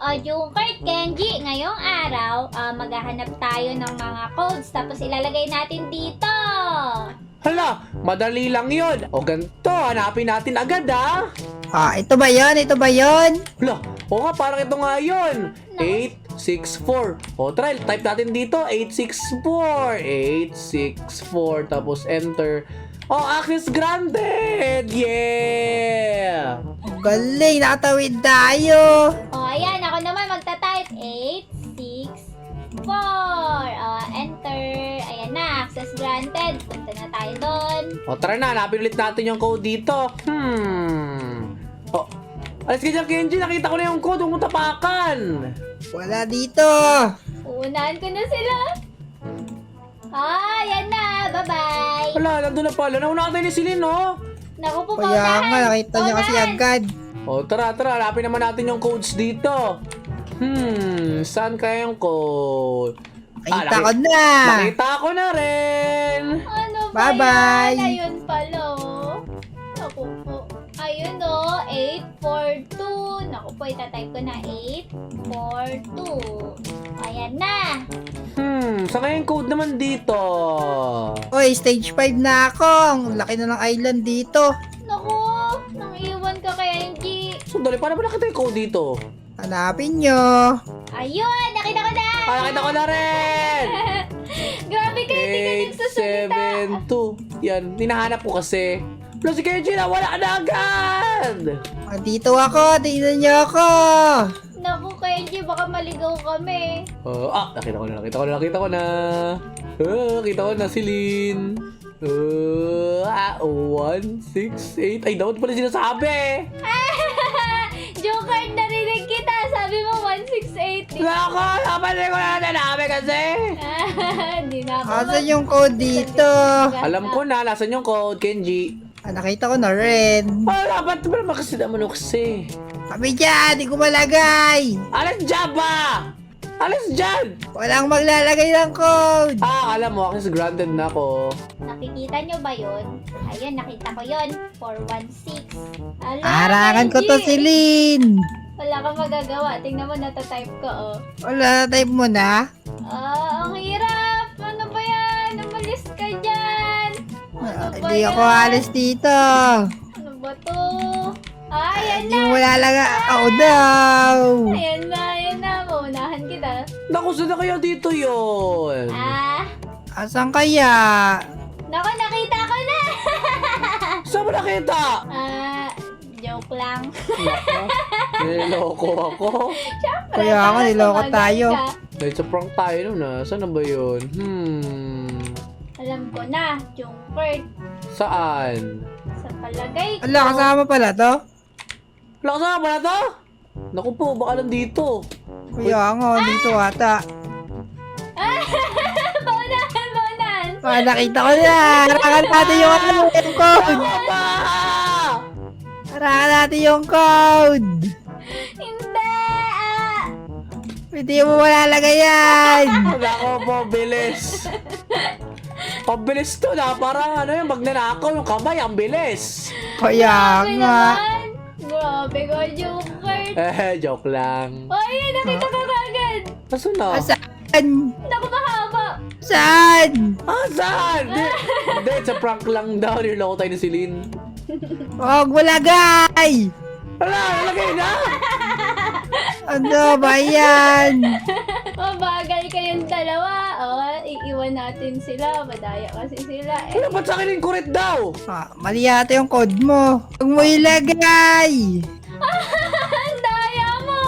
Junker, Kenji, ngayong araw, maghahanap tayo ng mga codes tapos ilalagay natin dito. Hala, madali lang yun. O ganito, hanapin natin agad Ito ba yun? Ito ba yun? Hala, o nga, parang ito nga yun. 864. O, try, type natin dito. 864. 864. Tapos enter. Oh, access granted! Yeah! Galing, nakatawid tayo. Ayan, ako naman magta-type 864. Enter. Ayan na, access granted. Punta na tayo doon. O, tara na, hanapin ulit natin yung code dito. O, alis ka dyan, Kenji. Nakita ko na yung code. Huwag mong tapakan. Wala dito. Uunahan ko na sila. Ayan na. Bye-bye. Wala, nandun na pala. Nauna tayo ni Celine, no? Naku po, Kaya nga, nakita niya kasi agad. O, tara, hanapin naman natin yung codes dito. Saan kaya yung code? Nakita ko na. Nakita ko na rin. Ano ba Bye-bye. yan? Ayun pala, oh. Naku po. Ayun, oh. 842. Naku po, itatype ko na 842. Ayan na. Saan kaya yung code naman dito? Oy, stage 5 na ako. Ang laki na ng island dito. Naku, nang iwan ka kaya yung G. Sandali, paano ba nakita yung code dito? Hanapin nyo. Ayun, nakita ko na. Nakita ko na rin! Grabe kayo, hindi ka nagsasalita. 872. Yan, hinahanap ko kasi. Plus si Kenji na, wala na agad! Dito ako. Tingnan nyo ako. Naku, Kenji, baka maligaw kami. Nakita ko na. Nakita ko na si Lynn. 168. Ay, dapat pala sinasabi. Joker, narinig kita. Sabi mo 168. Nako, napali ko na nanabi kasi. Hindi na ako. Asan yung code dito? Alam ko na, nasan yung code, Kenji. Nakita ko na rin. Dapat ba naman kasi naman kasi? Sabi dyan, di ko malagay. Alas dyan ba? Alas dyan! Walang maglalagay ng code. Alam mo, kasi granted na ako. Nakikita nyo ba yun? Ayun, nakita ko yun. 416. Ala, Harangan ko Kenji. to si Lynn. Wala kang magagawa. Tingnan mo, natatype ko, oh. Wala, type mo na. Ang hirap. Ano ba yan? Umalis ka dyan. Ano ba Hindi yan? ako alis dito. Ano ba to? Ayan Hindi na. mo lalaga. Ako daw. Ayan na. Maunahan kita. Naku, saan na kaya dito yun? Asan kaya? Naku, nakita ko na. Saan mo nakita? Joke lang. Niloko ako. Siyempre, Kaya nga, para niloko tumagal tayo. ka. Dahil sa prank tayo nun Saan na ba yun? Alam ko na, Junker. Saan? Sa palagay ko. Ala, kasama pala to? Wala ka pala to? Naku po, baka nandito. Kaya nga, dito ata. Baunahan. Nakita ko na. Harangan natin yung code. Ano ba? Harangan natin yung code. Hindi. Hindi mo malalagay yan. Naku po, bilis. Pabilis to na, parang yung magnanakaw yung kamay, ang bilis. Kaya Grabe nga. naman. Grabe ko, Junker. Joke lang. Ay, nakita ko kagad. Asan na? Saan? Naku, mahaba. Saan? Saan? Hindi, sa prank lang daw. Niloko tayo ni Celine. Huwag mo lagay. Wala, nalagay na. Ano ba yan? Mabagal kayong dalawa. Iiwan natin sila. Madaya kasi sila eh. Wala, ba't sa akin incorrect daw? Mali yata yung code mo. Huwag mo ilagay. Ang daya mo!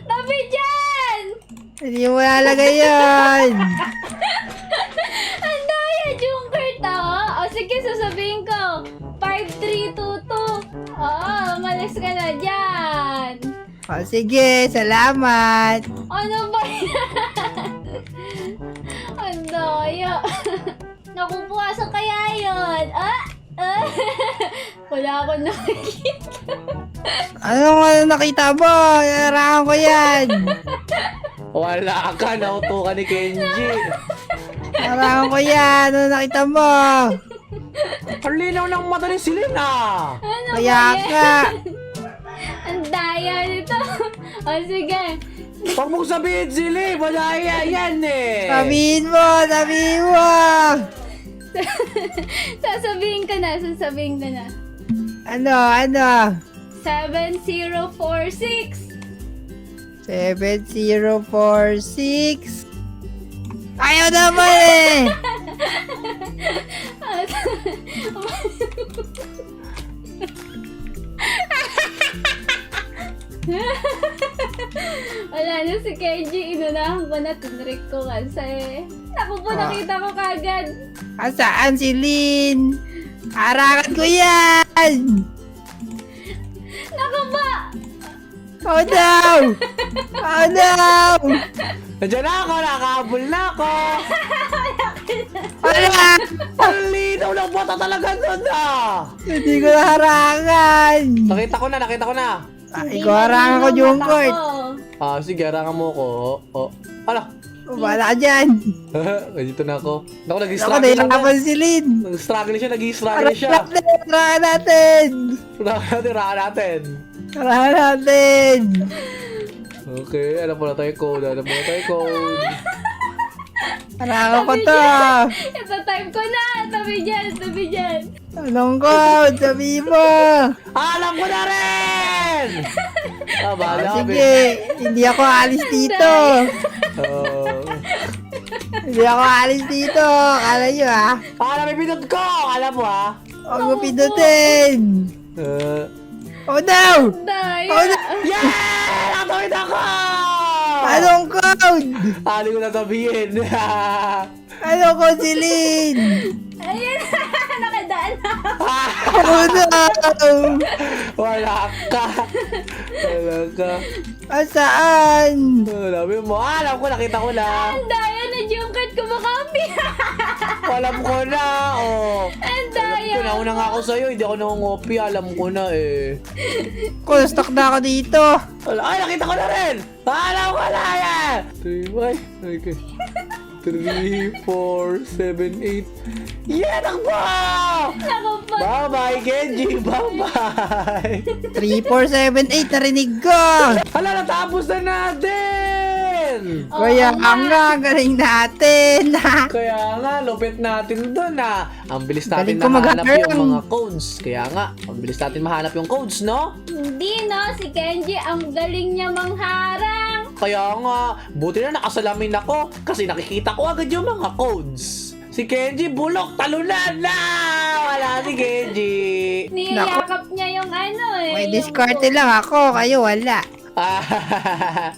Tabi dyan! Hindi mo lalagay yan. Ang daya, Junker to. Sige, sasabihin ko. 5322. Malis ka na dyan. Sige, salamat. Ano ba yan? Ang daya. Naku po, asan kaya yun? Wala akong nakikita. Anong nakita mo? Harangan ko yan. Wala ka, nauto ka ni Kenji. Harangan ko yan. Ano nakita mo? Ang linaw ng mata ni Celine Ano Kaya ba yan? ka. Ang daya nito. O, sige. Huwag mong sabihin sila, madaya yan eh. Sabihin mo, sabihin mo. Sasabihin ka na. Ano? 7046. 7046. Ayaw naman eh. Wala na si Kenji, inunahan ko na, tinrick ko kasi. Ako po, nakita ko kagad. Asaan si Lin? Harangan ko yan. Naku ba? Oh no! Oh no! Nandiyan na ako, nakahabol na ako. Wala! Ang linaw ng bota talaga doon ah. Hindi ko naharangan. Nakita ko na. Ikaw harangan ko, Jungkook. Sige, harangan mo ko. Ala. Wala ka dyan. Dito na ako. Naku, Ako nag-struggle nahirapan si Lin. Nag-struggle siya, nag-struggle siya. Harangan natin. Harangan natin. Harangan natin. Okay, alam mo na tayo code. Harangan ko to. Ito time ko na. Tabi dyan. Anong code? Sabihin mo. Alam ko na rin! Bahala kami. Sige, hindi ako alis dito. Hindi ako alis dito. Kala nyo ah. May pinot ko! Alam mo Huwag mo pindutin. Oh no! Daya. Oh no! Yeah! Nakatawid ako! Anong code? Hindi ko natabihin. Anong code si Lin? Ayun. Nakadaan na. Oh no! Wala ka. Saan? Alam mo. Alam ko, nakita ko na. Ang daya na Jungkook kumakami. Alam ko na. Ang daya. Nauna nga ako sa'yo. Hindi ako nangungopi. Alam ko na eh. Kung stuck na ako dito. Nakita ko na rin. Alam ko na yan. 3, okay. 3, 4, 7, 8. Yeah, takbo! Naku ba? Bye-bye, Kenji! Bye-bye! 3, 4, 7, 8. Narinig ko. Hala, natapos na natin! Kaya Oo nga. ang galing natin. Kaya nga, lupit natin dun Ang bilis natin Galing ko mahanap mag-harang. yung mga codes. Kaya nga, ang bilis natin mahanap yung codes, no? Hindi no, si Kenji ang galing niya mangharang. Kaya nga, buti na nakasalamin ako kasi nakikita ko agad yung mga codes. Si Kenji, bulok, talunan na! Wala si Kenji. Niyakap niya yung ano eh. May yung diskarte lang ako. Kayo wala.